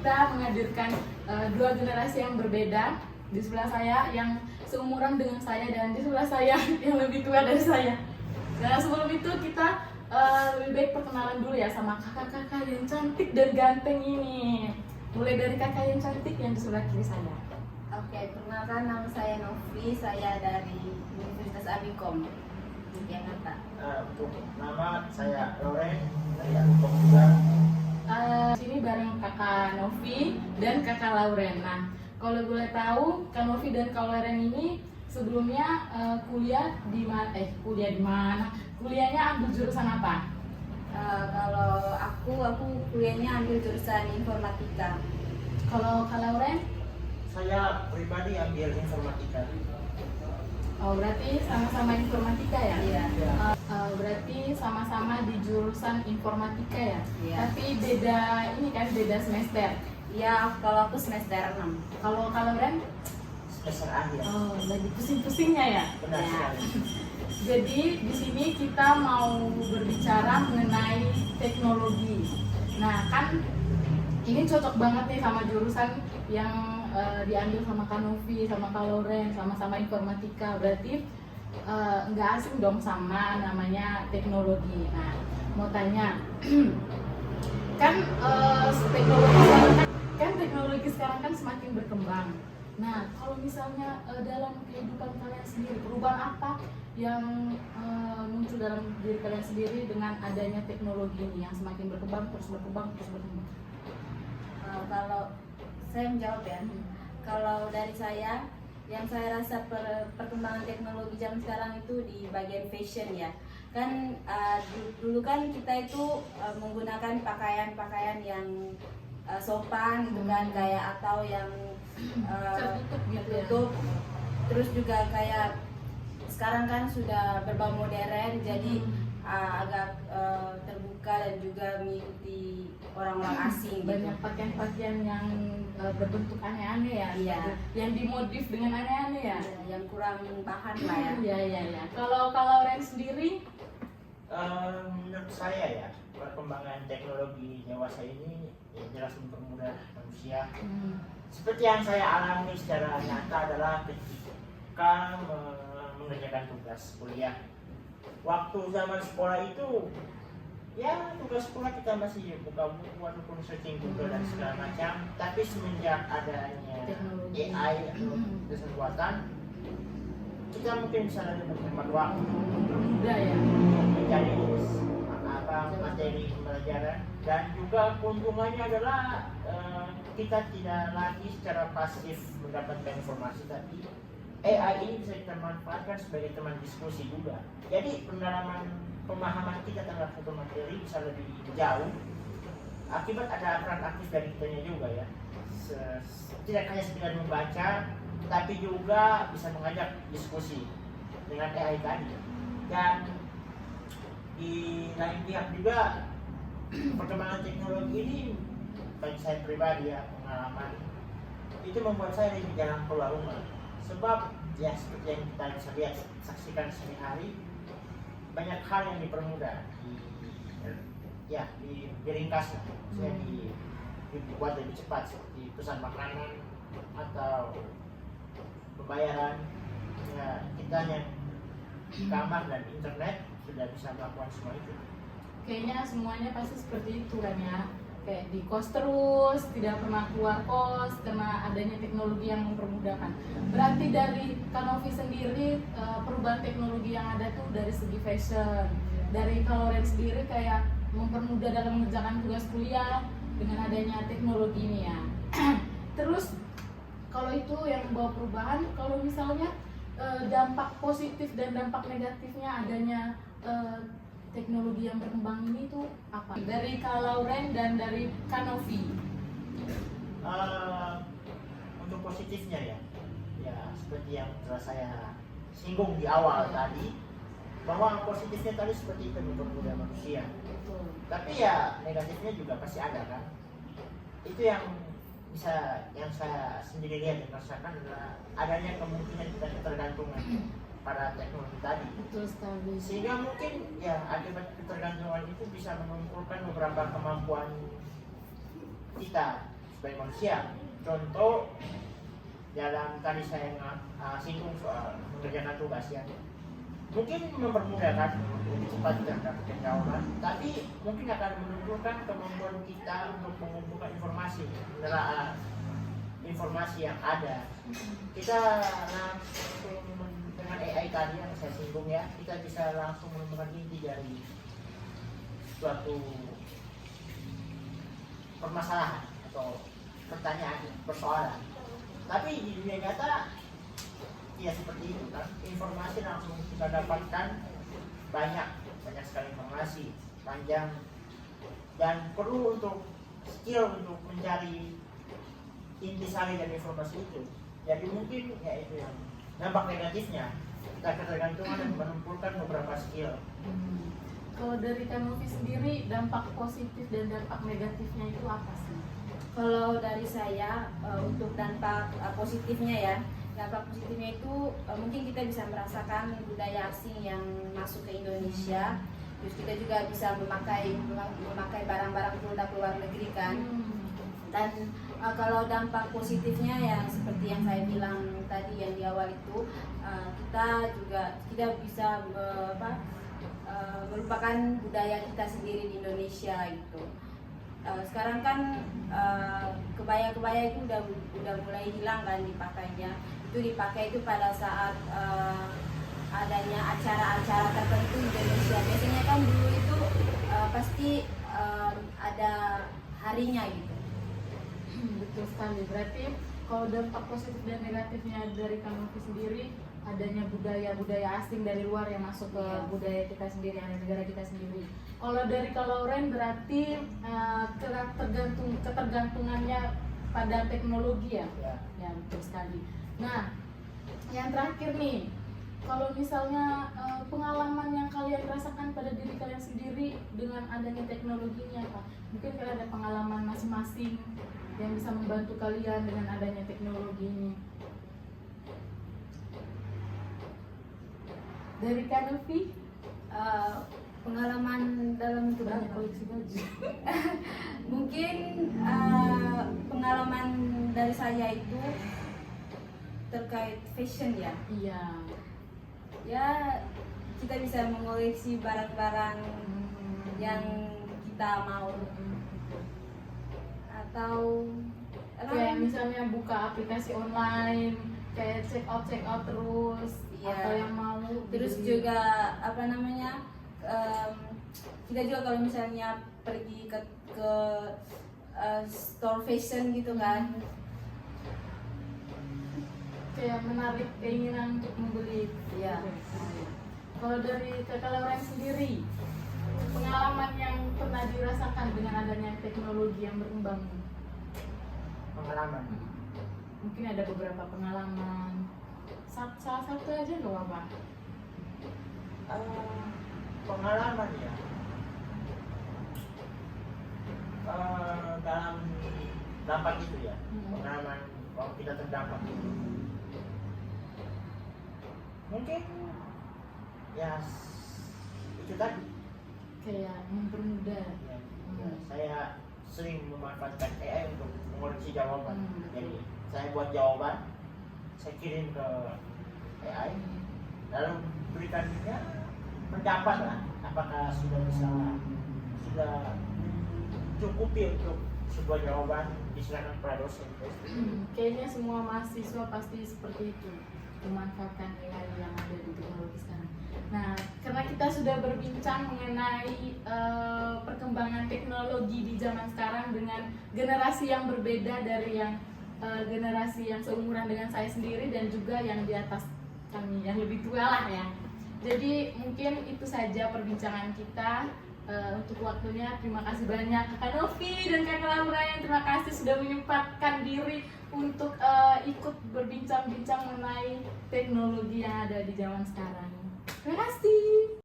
kita menghadirkan dua generasi yang berbeda. Di sebelah saya yang seumuran dengan saya dan di sebelah saya yang lebih tua dari saya. Nah sebelum itu kita lebih baik perkenalan dulu ya sama kakak-kakak yang cantik dan ganteng ini. Mulai dari kakak yang cantik yang di sebelah kiri saya. Oke, perkenalkan nama saya Novi, saya dari Universitas Abikom Jakarta. Untuk nama saya Loren, saya Abikom juga. Sini bareng kakak Novi dan kakak Lauren. Nah, kalau boleh tahu, Kak Novi dan Kak Lauren ini sebelumnya kuliah di mana? Kuliahnya ambil jurusan apa? Kalau aku kuliahnya ambil jurusan informatika. Kalau Kak Lauren? Saya pribadi ambil informatika. Oh, berarti sama-sama informatika ya? Iya. Berarti sama-sama di jurusan informatika ya? Iya. Tapi beda ini kan, beda semester. Iya, kalau aku semester 6. Kalau Kak Lauren? Semester akhir. Oh, lagi pusing-pusingnya ya? Benar Ya. sekali. Jadi di sini kita mau berbicara mengenai teknologi. Nah kan ini cocok banget nih sama jurusan yang diambil sama Kak Novi, sama Kak Lauren, sama-sama informatika. Berarti nggak asing dong sama namanya teknologi. Nah mau tanya, kan teknologi sekarang kan semakin berkembang. Nah, kalau misalnya dalam kehidupan kalian sendiri, perubahan apa yang muncul dalam diri kalian sendiri dengan adanya teknologi ini yang semakin berkembang, terus berkembang, terus berkembang? Kalau saya menjawab ya, kalau dari saya, yang saya rasa perkembangan teknologi zaman sekarang itu di bagian fashion ya. Kan dulu kan kita itu menggunakan pakaian-pakaian yang sopan gitu kan, kayak atau yang Tertutup gitu ya? tertutup. Terus juga kayak sekarang kan sudah berbau modern, jadi agak terbuka dan juga mengikuti orang-orang asing gitu. Banyak pakaian-pakaian yang berbentuk aneh-aneh ya? Iya. Yang dimodif dengan aneh-aneh ya? Yang kurang bahan lah ya. Iya, iya, iya. Kalau Lauren sendiri? Menurut saya ya, perkembangan teknologi dewasa ini ya jelas mempermudah manusia. Seperti yang saya alami secara nyata adalah ketika mengerjakan tugas kuliah. Waktu zaman sekolah itu, ya tugas sekolah kita masih buka buku ataupun searching Google dan segala macam. Tapi semenjak adanya Teknologi. AI atau kecerdasan buatan, kita mungkin bisa lebih berhemat waktu Mudah ya? mencari materi pembelajaran, dan juga keuntungannya adalah kita tidak lagi secara pasif mendapatkan informasi, tapi AI ini bisa kita manfaatkan sebagai teman diskusi juga. Jadi pemahaman kita terhadap satu materi bisa lebih jauh akibat ada peran aktif dari kitanya juga ya. Tidak hanya sekedar membaca, tapi juga bisa mengajak diskusi dengan AI tadi. Dan di lain pihak juga perkembangan teknologi ini bagi saya pribadi ya, pengalaman itu membuat saya lebih jarang keluar rumah, sebab ya seperti yang kita bisa lihat saksikan sehari-hari, banyak hal yang dipermudah diringkas lah, dibuat lebih cepat, seperti pesan makanan atau pembayaran. Ya, kita hanya di kamar dan internet sudah bisa melakukan semua itu. Kayaknya semuanya pasti seperti itu kan ya, kayak di kos terus, tidak pernah keluar kos karena adanya teknologi yang mempermudahkan. Berarti dari Kak Novi sendiri, perubahan teknologi yang ada tuh dari segi fashion, dari Kak Lauren sendiri kayak mempermudah dalam mengerjakan tugas kuliah dengan adanya teknologi ini ya. Terus kalau itu yang membawa perubahan, kalau misalnya dampak positif dan dampak negatifnya adanya teknologi yang berkembang ini tuh apa? Dari Kak Lauren dan dari Kak Novi. Untuk positifnya ya seperti yang telah saya singgung di awal tadi, bahwa positifnya tadi seperti itu mempermudah manusia. Betul. Tapi ya negatifnya juga pasti ada kan. Itu yang saya sendiri lihat dan rasakan adalah adanya kemungkinan kita ketergantungan pada teknologi tadi. Betul sekali. Sehingga mungkin ya akibat ketergantungan itu bisa mengumpulkan beberapa kemampuan kita sebagai manusia. Contoh dalam tadi saya singgung soal mengerjakan tugas ya, mungkin mempermudahkan lebih cepat mendapatkan jawaban, tapi mungkin akan menurunkan kemampuan kita untuk mengumpulkan informasi, menelaah informasi yang ada. Kita langsung dengan AI tadi yang saya singgung ya, kita bisa langsung menemukan inti dari suatu permasalahan atau pertanyaan, persoalan. Tapi di dunia nyata ya seperti itu kan, informasi langsung kita dapatkan banyak sekali informasi panjang, dan perlu untuk skill untuk mencari intisari dari informasi itu. Jadi mungkin ya itu yang dampak negatifnya, kita ketergantungan dan mengumpulkan beberapa skill. Kalau dari Kanovi sendiri, dampak positif dan dampak negatifnya itu apa sih? Kalau dari saya untuk dampak positifnya ya, dampak positifnya itu mungkin kita bisa merasakan budaya asing yang masuk ke Indonesia. Terus kita juga bisa memakai barang-barang produk luar negeri kan. Dan kalau dampak positifnya ya seperti yang saya bilang tadi yang di awal itu, kita bisa melupakan budaya kita sendiri di Indonesia gitu. Sekarang kan kebaya-kebaya itu udah mulai hilang kan dipakainya. Itu dipakai itu pada saat adanya acara-acara tertentu di Indonesia. Biasanya kan dulu itu pasti ada harinya gitu. Betul sekali. Berarti kalau dampak positif dan negatifnya dari Kanovi sendiri, adanya budaya-budaya asing dari luar yang masuk ke budaya kita sendiri, ada negara kita sendiri. Kalau dari Lauren berarti ketergantungannya pada teknologi ya? Ya, betul sekali. Nah, yang terakhir nih, kalau misalnya pengalaman yang kalian rasakan pada diri kalian sendiri dengan adanya teknologinya apa? Mungkin kalian ada pengalaman masing-masing yang bisa membantu kalian dengan adanya teknologi ini. Dari Kanovi, pengalaman dalam banyak koleksi baju. mungkin pengalaman dari saya itu terkait fashion ya. Iya. Ya kita bisa mengoleksi barang-barang yang kita mau, atau Kayak misalnya buka aplikasi online, kayak check out terus, atau yang mau terus beli. juga kita juga kalau misalnya pergi ke store fashion gitu kan, kayak menarik keinginan untuk membeli. Iya. Kalau dari Kakak Lauren sendiri, pengalaman yang pernah dirasakan dengan adanya teknologi yang berkembang, Pengalaman. mungkin ada beberapa pengalaman. Salah satu aja nggak apa-apa. Pengalaman ya, dalam dampak itu ya, pengalaman kalau kita terdampak mungkin ya itu tadi Kayak mempermudah. ya, saya sering memanfaatkan AI untuk mengoreksi jawaban. Jadi saya buat jawaban, saya kirim ke AI, lalu berikan dia pendapat lah, apakah sudah cukupi untuk sebuah jawaban diserahkan kepada dosen. Kayaknya semua mahasiswa pasti seperti itu, memanfaatkan AI yang ada di teknologi sekarang. Nah, karena kita sudah berbincang mengenai perkembangan teknologi di zaman sekarang dengan generasi yang berbeda dari yang generasi yang seumuran dengan saya sendiri dan juga yang di atas kami yang lebih tua lah ya. Jadi mungkin itu saja perbincangan kita untuk waktunya. Terima kasih banyak Kakak Novi dan Kakak Lauren. Terima kasih sudah menyempatkan diri untuk ikut berbincang-bincang mengenai teknologi yang ada di zaman sekarang. Terima kasih.